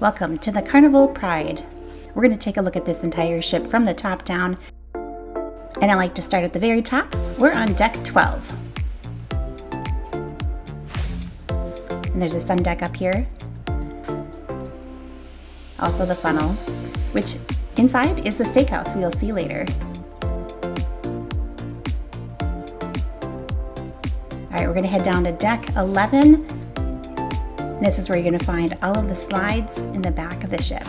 Welcome to the Carnival Pride. We're going to take a look at this entire ship from the top down, and I like to start at the very top. We're on deck 12. And there's a sun deck up here. Also the funnel, which inside is the steakhouse we'll see later. All right, we're going to head down to deck 11. This is where you're going to find all of the slides in the back of the ship.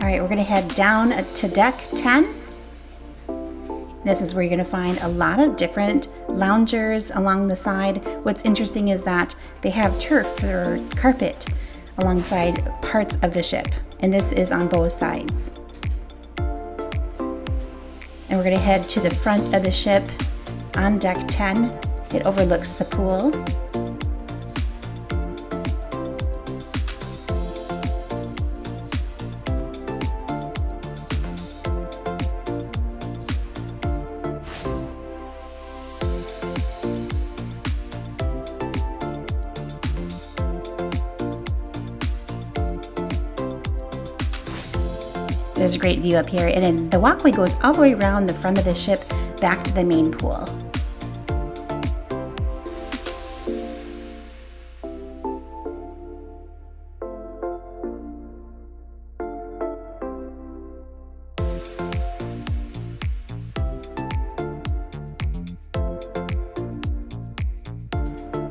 All right, we're going to head down to deck 10. This is where you're going to find a lot of different loungers along the side. What's interesting is that they have turf or carpet alongside parts of the ship, and this is on both sides. And we're going to head to the front of the ship on deck 10. It overlooks the pool. There's a great view up here, and then the walkway goes all the way around the front of the ship back to the main pool.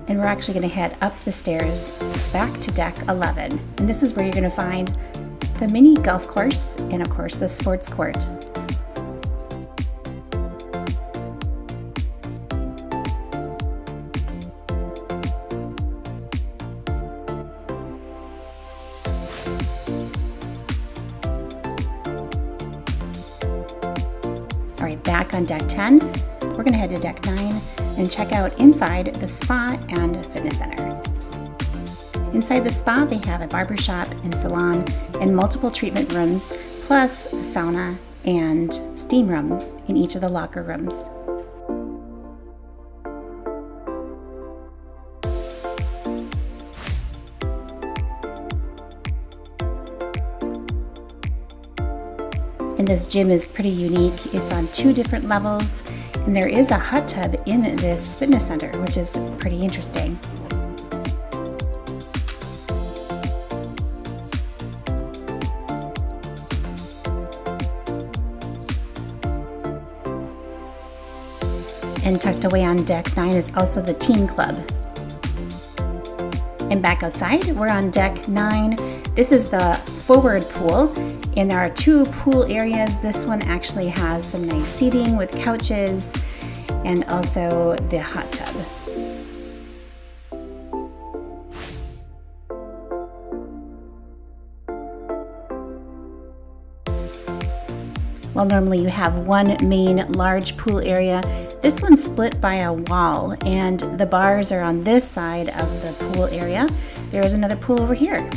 And we're actually going to head up the stairs back to deck 11, and this is where you're going to find the mini golf course and of course the sports court. All right, back on deck 10, we're going to head to deck 9 and check out inside the spa and fitness center. Inside the spa, they have a barbershop and salon and multiple treatment rooms, plus a sauna and steam room in each of the locker rooms. And this gym is pretty unique. It's on 2 different levels, and there is a hot tub in this fitness center, which is pretty interesting. And tucked away on deck 9 is also the teen club. And back outside, we're on deck 9. This is the forward pool, and there are 2 pool areas. This one actually has some nice seating with couches and also the hot tub. While normally you have one main large pool area, this one's split by a wall, and the bars are on this side of the pool area. There is another pool over here.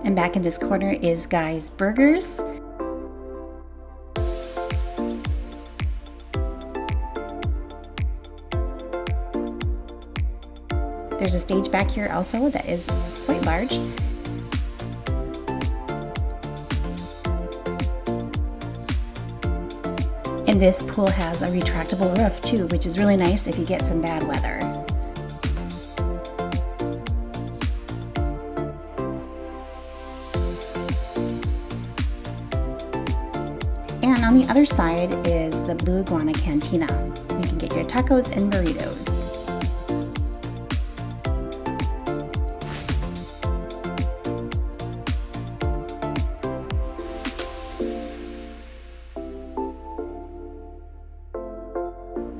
And back in this corner is Guy's Burgers. There's a stage back here also that is quite large. And this pool has a retractable roof too, which is really nice if you get some bad weather. on on the other side is the Blue Iguana Cantina. You can get your tacos and burritos.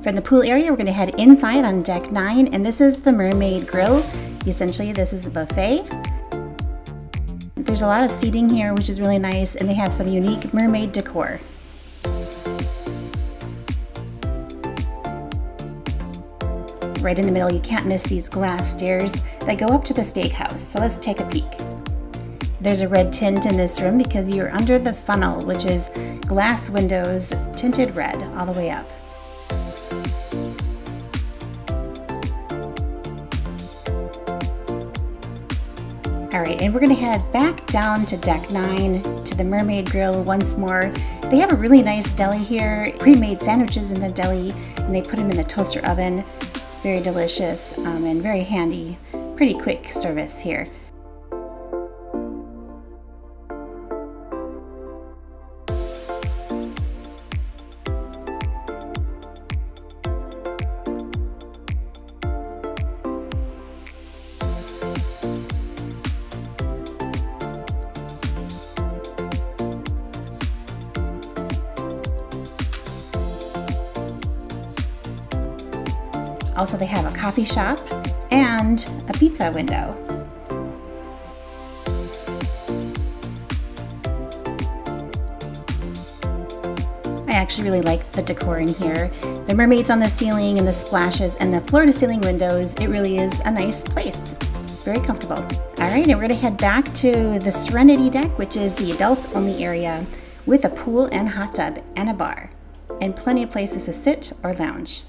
From the pool area, we're going to head inside on deck 9, and this is the Mermaid Grill. Essentially, this is a buffet. There's a lot of seating here, which is really nice, and they have some unique mermaid decor. Right in the middle, you can't miss these glass stairs that go up to the steakhouse. So let's take a peek. There's a red tint in this room because you're under the funnel, which is glass windows tinted red all the way up. All right, and we're gonna head back down to deck 9 to the Mermaid Grill once more. They have a really nice deli here, pre-made sandwiches in the deli, and they put them in the toaster oven. Very delicious and very handy, pretty quick service here. Also, they have a coffee shop and a pizza window. I actually really like the decor in here. The mermaids on the ceiling and the splashes and the floor-to-ceiling windows. It really is a nice place. Very comfortable. All right, and we're gonna head back to the Serenity deck, which is the adults-only area with a pool and hot tub and a bar, and plenty of places to sit or lounge.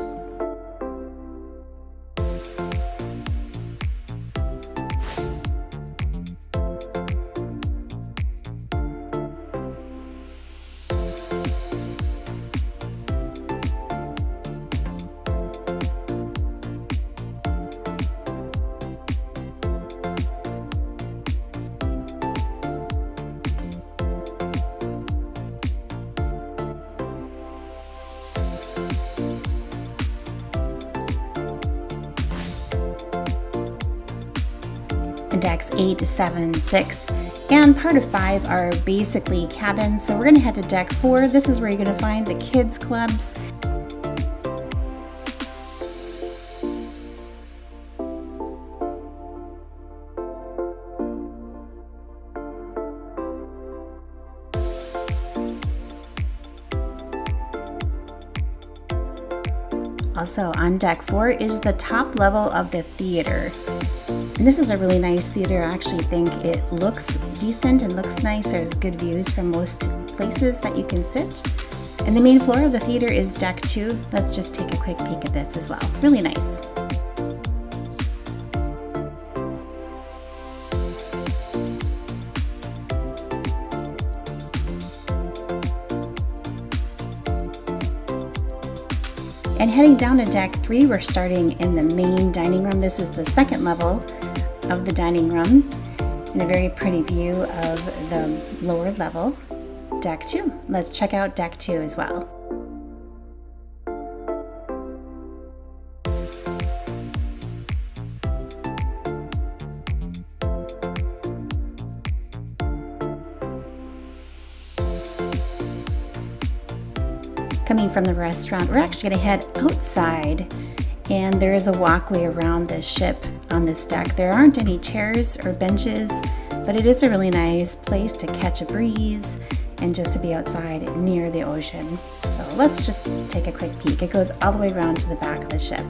Decks 8, 7, 6, and part of 5 are basically cabins. So we're going to head to deck 4. This is where you're going to find the kids clubs. Also on deck 4 is the top level of the theater. And this is a really nice theater. I actually think it looks decent and looks nice. There's good views from most places that you can sit. And the main floor of the theater is deck 2. Let's just take a quick peek at this as well. Really nice. And heading down to deck 3, we're starting in the main dining room. This is the second level of the dining room, and a very pretty view of the lower level, deck 2. Let's check out deck 2 as well. Coming from the restaurant, we're actually going to head outside, and there is a walkway around this ship on this deck. There aren't any chairs or benches, but it is a really nice place to catch a breeze and just to be outside near the ocean. So let's just take a quick peek. It goes all the way around to the back of the ship.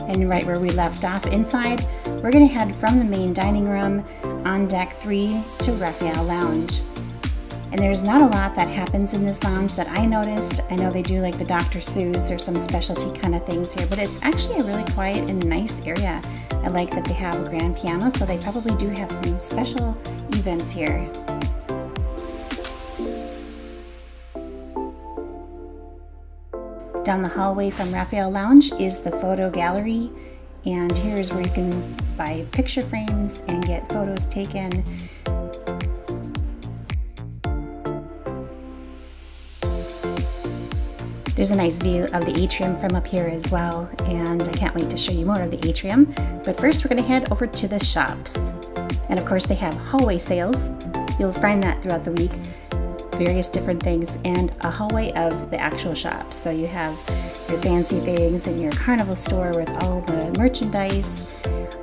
And right where we left off inside, we're gonna head from the main dining room on deck 3 to Raphael Lounge. And there's not a lot that happens in this lounge that I noticed. I know they do like the Dr. Seuss or some specialty kind of things here, but it's actually a really quiet and nice area. I like that they have a grand piano, so they probably do have some special events here. Down the hallway from Raphael Lounge is the photo gallery, and here's where you can buy picture frames and get photos taken. There's a nice view of the atrium from up here as well, and I can't wait to show you more of the atrium. But first we're going to head over to the shops. And of course they have hallway sales. You'll find that throughout the week, various different things, and a hallway of the actual shops. So you have your fancy things and your Carnival store with all the merchandise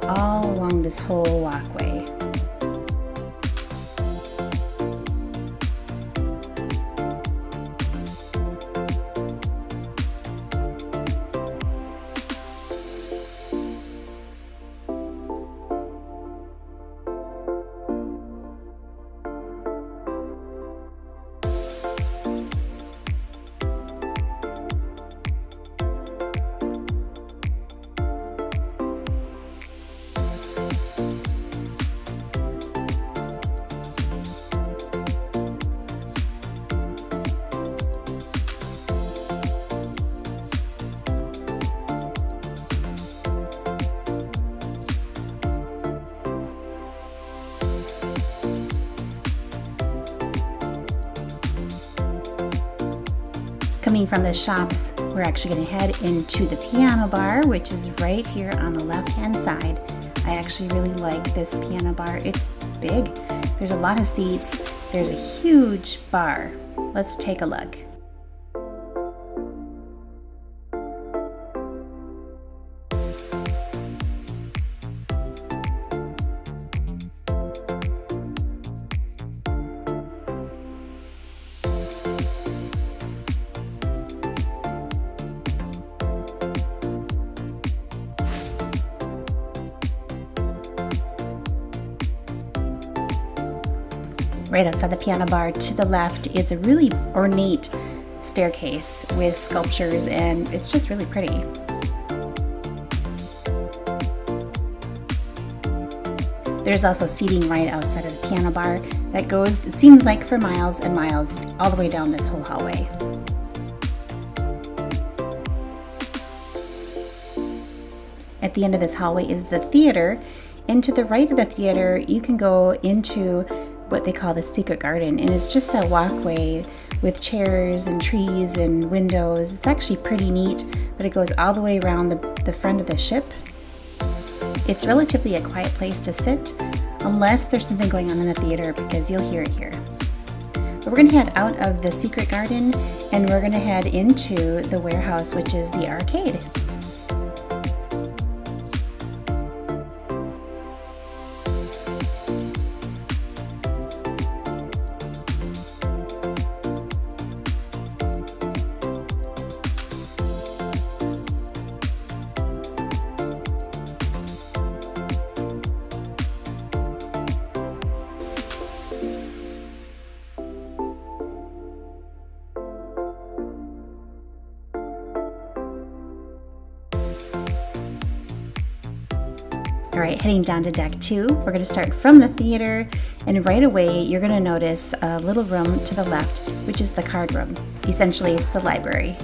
all along this whole walkway. Coming from the shops, we're actually going to head into the piano bar, which is right here on the left-hand side. I actually really like this piano bar. It's big. There's a lot of seats. There's a huge bar. Let's take a look. Right outside the piano bar to the left is a really ornate staircase with sculptures, and it's just really pretty. There's also seating right outside of the piano bar that goes, it seems like, for miles and miles all the way down this whole hallway. At the end of this hallway is the theater, and to the right of the theater you can go into what they call the secret garden, and it's just a walkway with chairs and trees and windows. It's actually pretty neat, but it goes all the way around the front of the ship. It's relatively a quiet place to sit, unless there's something going on in the theater, because you'll hear it here. But we're going to head out of the secret garden, and we're going to head into the warehouse, which is the arcade. All right, heading down to deck 2, we're going to start from the theater, and right away you're going to notice a little room to the left, which is the card room. Essentially, it's the library.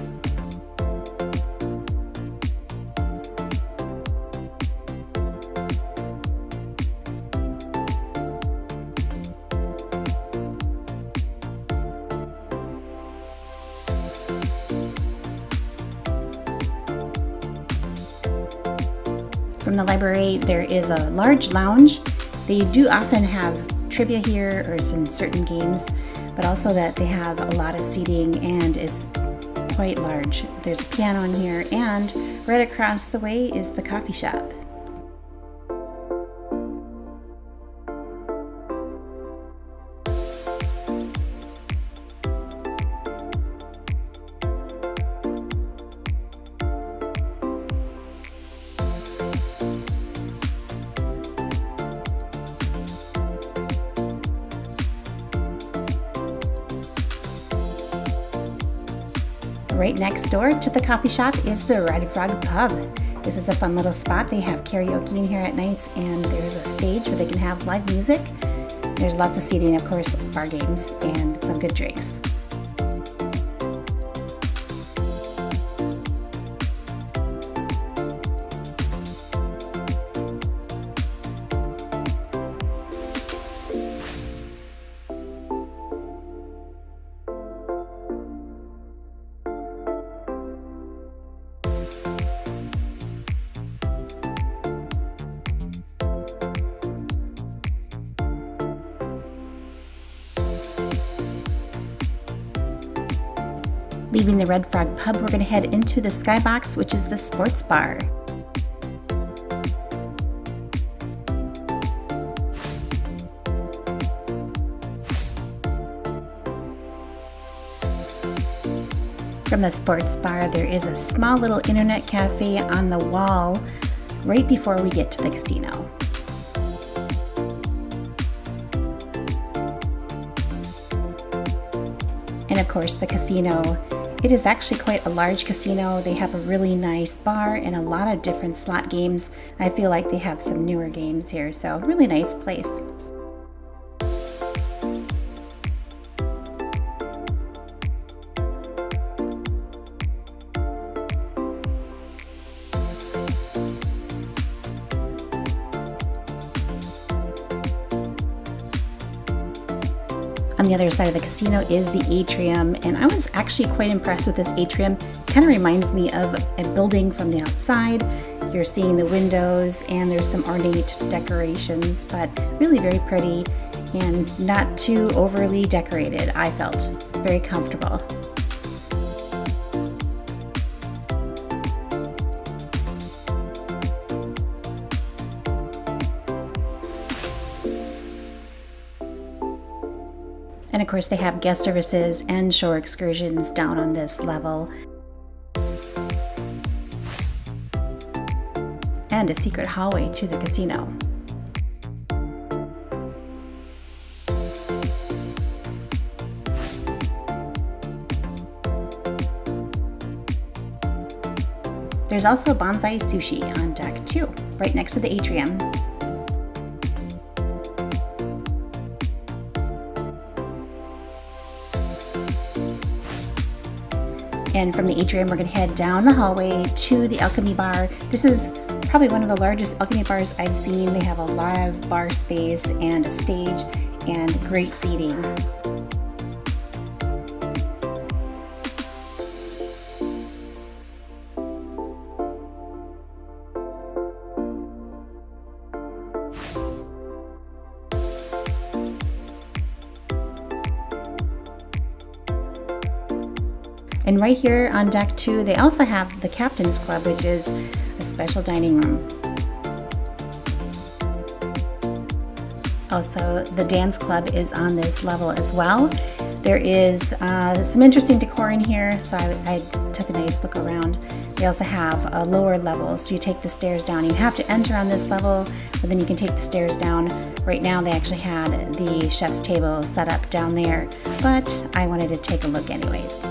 From the library, there is a large lounge. They do often have trivia here or some certain games, but also that they have a lot of seating and it's quite large. There's a piano in here, and right across the way is the coffee shop. Right next door to the coffee shop is the Red Frog Pub. This is a fun little spot. They have karaoke in here at nights, and there's a stage where they can have live music. There's lots of seating, of course, bar games, and some good drinks. Leaving the Red Frog Pub, we're going to head into the Skybox, which is the sports bar. From the sports bar, there is a small little internet cafe on the wall right before we get to the casino. And of course, the casino. It is actually quite a large casino. They have a really nice bar and a lot of different slot games. I feel like they have some newer games here, so really nice place. On the other side of the casino is the atrium, and I was actually quite impressed with this atrium. It kind of reminds me of a building from the outside. You're seeing the windows and there's some ornate decorations, but really very pretty and not too overly decorated. I felt very comfortable. And of course, they have guest services and shore excursions down on this level. And a secret hallway to the casino. There's also bonsai sushi on deck 2, right next to the atrium. And from the atrium, we're going to head down the hallway to the Alchemy Bar. This is probably one of the largest Alchemy bars I've seen. They have a live bar space and a stage and great seating. And right here on deck 2, they also have the Captain's Club, which is a special dining room. Also, the dance club is on this level as well. There is some interesting decor in here, so I took a nice look around. They also have a lower level, so you take the stairs down. You have to enter on this level, but then you can take the stairs down. Right now, they actually had the chef's table set up down there, but I wanted to take a look anyways.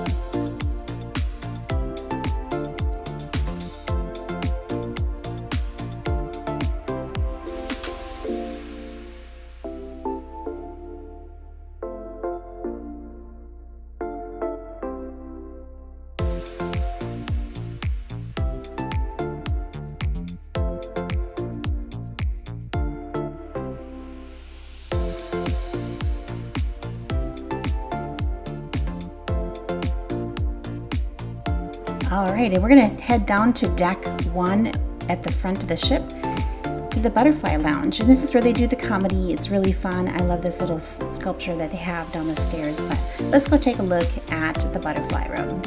All right, and we're gonna head down to deck 1 at the front of the ship to the Butterfly Lounge. And this is where they do the comedy. It's really fun. I love this little sculpture that they have down the stairs, but let's go take a look at the Butterfly Room.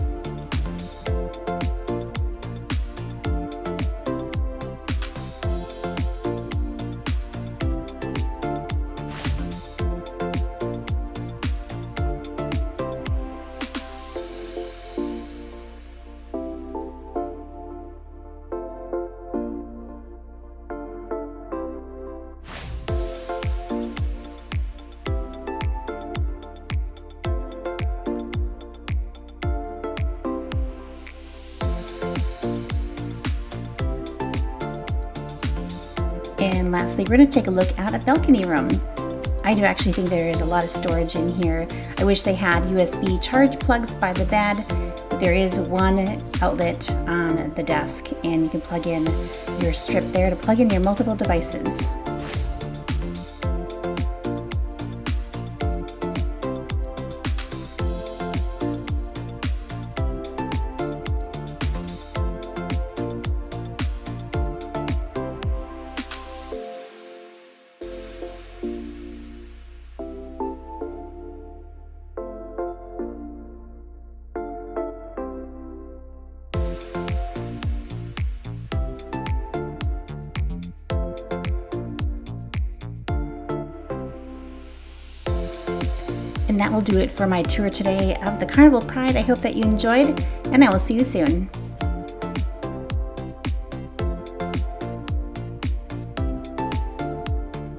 And lastly, we're going to take a look at a balcony room. I do actually think there is a lot of storage in here. I wish they had USB charge plugs by the bed, but there is one outlet on the desk, and you can plug in your strip there to plug in your multiple devices. And that will do it for my tour today of the Carnival Pride. I hope that you enjoyed, and I will see you soon.